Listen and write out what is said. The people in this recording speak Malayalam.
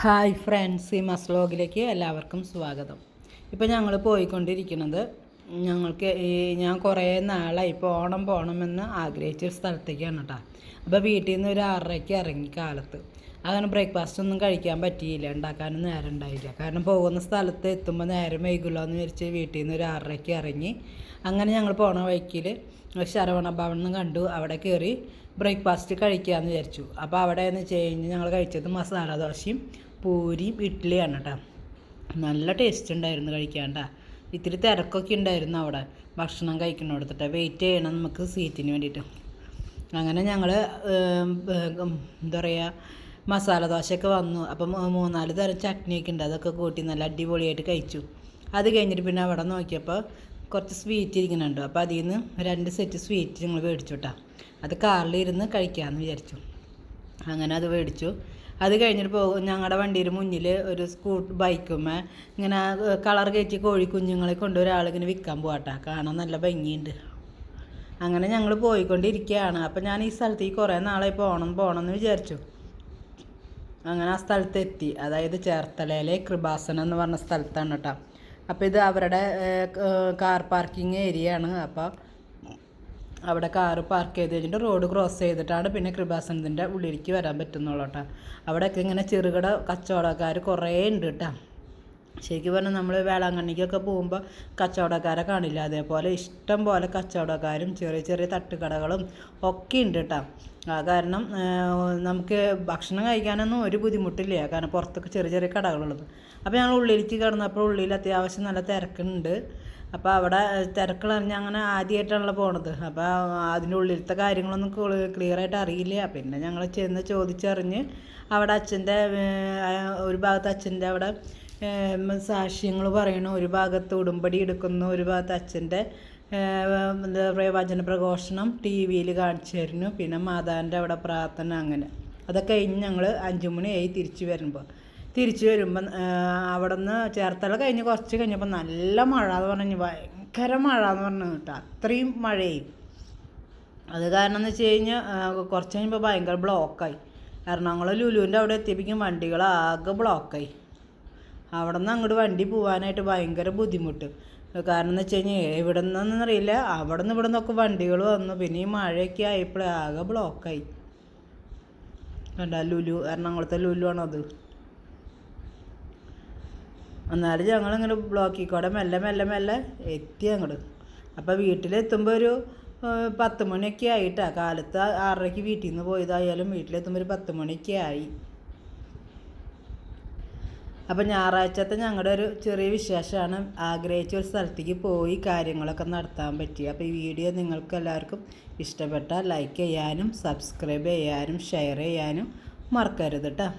ഹായ് ഫ്രണ്ട്സ്, ഈ വ്ലോഗിലേക്ക് എല്ലാവർക്കും സ്വാഗതം. ഇപ്പോൾ ഞങ്ങൾ പോയിക്കൊണ്ടിരിക്കുന്നത് ഞാൻ കുറേ നാളായി പോകണമെന്ന് ആഗ്രഹിച്ചൊരു സ്ഥലത്തേക്കാണ് കേട്ടോ. അപ്പോൾ വീട്ടിൽ നിന്ന് ഒരു 6:30-ക്ക് ഇറങ്ങി കാലത്ത്. അങ്ങനെ ബ്രേക്ക്ഫാസ്റ്റ് ഒന്നും കഴിക്കാൻ പറ്റിയില്ല, ഉണ്ടാക്കാനും നേരം ഉണ്ടായില്ല. കാരണം പോകുന്ന സ്ഥലത്ത് എത്തുമ്പോൾ നേരം വൈകില്ലോ എന്ന് വിചാരിച്ച് വീട്ടിൽ നിന്ന് ഒരു 6:30-ക്ക് ഇറങ്ങി. അങ്ങനെ ഞങ്ങൾ പോണ വഴിക്കിൽ ശരവണ ഭവനം കണ്ടു. അവിടെ കയറി ബ്രേക്ക്ഫാസ്റ്റ് കഴിക്കാമെന്ന് വിചാരിച്ചു. അപ്പോൾ അവിടെ എന്ന് വെച്ച് കഴിഞ്ഞാൽ ഞങ്ങൾ കഴിച്ചത് മസാല ദോശയും പൂരിയും ഇഡ്ഡലിയാണ് കേട്ടോ. നല്ല ടേസ്റ്റ് ഉണ്ടായിരുന്നു കഴിക്കാണ്ട. ഇത്തിരി തിരക്കൊക്കെ ഉണ്ടായിരുന്നു അവിടെ ഭക്ഷണം കഴിക്കണോടത്തിട്ട്. വെയിറ്റ് ചെയ്യണം നമുക്ക് സീറ്റിന് വേണ്ടിയിട്ട്. അങ്ങനെ ഞങ്ങൾ എന്താ പറയുക, മസാല ദോശയൊക്കെ വന്നു. അപ്പം 3-4 തരം ചട്നിയൊക്കെ ഉണ്ട്. അതൊക്കെ കൂട്ടി നല്ല അടിപൊളിയായിട്ട് കഴിച്ചു. അത് കഴിഞ്ഞിട്ട് പിന്നെ അവിടെ നോക്കിയപ്പോൾ കുറച്ച് സ്വീറ്റ് ഇരിക്കുന്നുണ്ട്. അപ്പോൾ അതിൽ നിന്ന് 2 സെറ്റ് സ്വീറ്റ് ഞങ്ങൾ മേടിച്ചു കേട്ടോ. അത് കാറിലിരുന്ന് കഴിക്കാമെന്ന് വിചാരിച്ചു. അങ്ങനെ അത് മേടിച്ചു. അത് കഴിഞ്ഞിട്ട് ഞങ്ങളുടെ വണ്ടിയുടെ മുന്നിൽ ഒരു ബൈക്കുമ്മേ ഇങ്ങനെ കളർ കയറ്റി കോഴിക്കുഞ്ഞുങ്ങളെ കൊണ്ട് ഒരാളിങ്ങനെ വിൽക്കാൻ പോകട്ടെ. കാണാൻ നല്ല ഭംഗിയുണ്ട്. അങ്ങനെ ഞങ്ങൾ പോയിക്കൊണ്ടിരിക്കുകയാണ്. അപ്പം ഞാൻ ഈ സ്ഥലത്തേക്ക് കുറേ നാളായി പോകണമെന്ന് വിചാരിച്ചു. അങ്ങനെ ആ സ്ഥലത്തെത്തി. അതായത് ചേർത്തലയിലെ കൃപാസനം എന്ന് പറഞ്ഞ സ്ഥലത്താണ് കേട്ടോ. അപ്പോൾ ഇത് അവരുടെ കാർ പാർക്കിംഗ് ഏരിയ ആണ്. അപ്പോൾ അവിടെ കാറ് പാർക്ക് ചെയ്ത് കഴിഞ്ഞിട്ട് റോഡ് ക്രോസ് ചെയ്തിട്ടാണ് പിന്നെ കൃപാസനത്തിൻ്റെ ഉള്ളിലേക്ക് വരാൻ പറ്റുന്നുള്ളൂ കേട്ടോ. അവിടെയൊക്കെ ഇങ്ങനെ ചെറുകിട കച്ചവടക്കാർ കുറേ ഉണ്ട് കേട്ടോ. ശരിക്കും പറഞ്ഞാൽ നമ്മൾ വേളാങ്കണ്ണിക്കൊക്കെ പോകുമ്പോൾ കച്ചവടക്കാരെ കാണില്ല, അതേപോലെ ഇഷ്ടം പോലെ കച്ചവടക്കാരും ചെറിയ ചെറിയ തട്ടുകടകളും ഒക്കെ ഉണ്ട് കേട്ടോ. കാരണം നമുക്ക് ഭക്ഷണം കഴിക്കാനൊന്നും ഒരു ബുദ്ധിമുട്ടില്ല, കാരണം പുറത്തൊക്കെ ചെറിയ ചെറിയ കടകളുള്ളത്. അപ്പോൾ ഞങ്ങൾ ഉള്ളിലേക്ക് കിടന്നപ്പോൾ ഉള്ളിൽ അത്യാവശ്യം നല്ല തിരക്കുണ്ട്. അപ്പോൾ അവിടെ തിരക്കുകളറിഞ്ഞ് അങ്ങനെ ആദ്യമായിട്ടാണല്ലോ പോണത്. അപ്പോൾ അതിൻ്റെ ഉള്ളിലത്തെ കാര്യങ്ങളൊന്നും ക്ലിയറായിട്ട് അറിയില്ല. പിന്നെ ഞങ്ങൾ ചെന്ന് ചോദിച്ചറിഞ്ഞ് അവിടെ അച്ഛൻ്റെ ഒരു ഭാഗത്ത് അച്ഛൻ്റെ അവിടെ സാക്ഷ്യങ്ങൾ പറയണു, ഒരു ഭാഗത്ത് ഉടുമ്പടി എടുക്കുന്നു, ഒരു ഭാഗത്ത് അച്ഛൻ്റെ എന്താ പറയുക വചന പ്രഘോഷണം TV-യിൽ കാണിച്ചു തരുന്നു. പിന്നെ മാതാവിൻ്റെ അവിടെ പ്രാർത്ഥന. അങ്ങനെ അതൊക്കെ കഴിഞ്ഞ് ഞങ്ങൾ 5 മണിയായി തിരിച്ചു വരുമ്പം അവിടെ നിന്ന് ചേർത്തല കഴിഞ്ഞ് കുറച്ച് കഴിഞ്ഞപ്പോൾ നല്ല മഴ എന്ന് പറഞ്ഞു, ഭയങ്കര മഴ എന്ന് പറഞ്ഞു കേട്ടോ. അത്രയും മഴയും. അത് കാരണം എന്ന് വെച്ച് കഴിഞ്ഞാൽ കുറച്ച് കഴിഞ്ഞപ്പോൾ ഭയങ്കര ബ്ലോക്കായി. എറണാകുളം ലുലുവിൻ്റെ അവിടെ എത്തിയപ്പോഴേക്കും വണ്ടികളാകെ ബ്ലോക്കായി. അവിടെ നിന്ന് അങ്ങോട്ട് വണ്ടി പോകാനായിട്ട് ഭയങ്കര ബുദ്ധിമുട്ട്. കാരണം എന്ന് വെച്ച് കഴിഞ്ഞാൽ എവിടെ നിന്നൊന്നും അറിയില്ല, അവിടെ നിന്ന് ഇവിടെ നിന്നൊക്കെ വണ്ടികൾ വന്നു. പിന്നെ ഈ മഴയൊക്കെ ആയപ്പോൾ ആകെ ബ്ലോക്കായി. കണ്ട ലുലു, എറണാകുളത്തെ ലുലു ആണത്. എന്നാലും ഞങ്ങളിങ്ങനെ ബ്ലോക്കിൽ കൂടെ മെല്ലെ എത്തി അങ്ങോട്ട്. അപ്പോൾ വീട്ടിലെത്തുമ്പോൾ ഒരു 10 മണിയൊക്കെ ആയിട്ടാണ്. കാലത്ത് 6:30-ക്ക് വീട്ടിൽ നിന്ന് പോയതായാലും വീട്ടിലെത്തുമ്പോൾ ഒരു 10 മണിയൊക്കെ ആയി. അപ്പം ഞായറാഴ്ചത്തെ ഞങ്ങളുടെ ഒരു ചെറിയ വിശേഷമാണ്. ആഗ്രഹിച്ച ഒരു സ്ഥലത്തേക്ക് പോയി കാര്യങ്ങളൊക്കെ നടത്താൻ പറ്റി. അപ്പോൾ ഈ വീഡിയോ നിങ്ങൾക്ക് എല്ലാവർക്കും ഇഷ്ടപ്പെട്ടാൽ ലൈക്ക് ചെയ്യാനും സബ്സ്ക്രൈബ് ചെയ്യാനും ഷെയർ ചെയ്യാനും മറക്കരുത് കേട്ടോ.